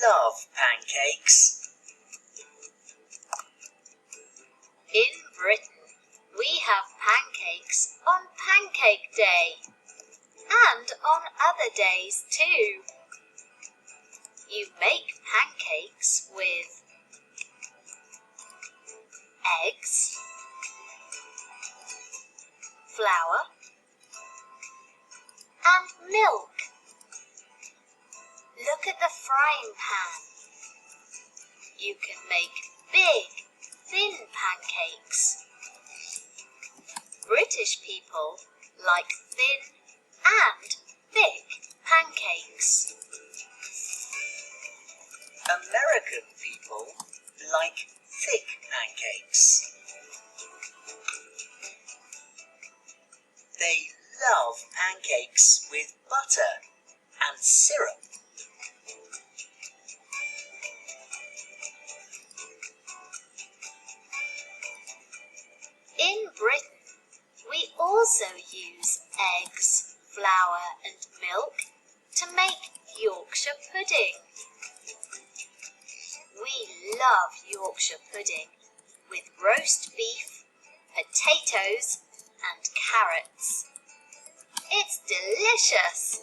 love pancakes. In Britain, we have pancakes on Pancake Day and on other days too. You make pancakes with eggs, flour and milk. Look at the frying pan. You can make big, thin pancakes. British people like thin and thick pancakes. American people like thick pancakes. They love pancakes with butter and syrup. In Britain, we also use eggs, flour and milk to make Yorkshire pudding. We love Yorkshire pudding with roast beef, potatoes and carrots. It's delicious!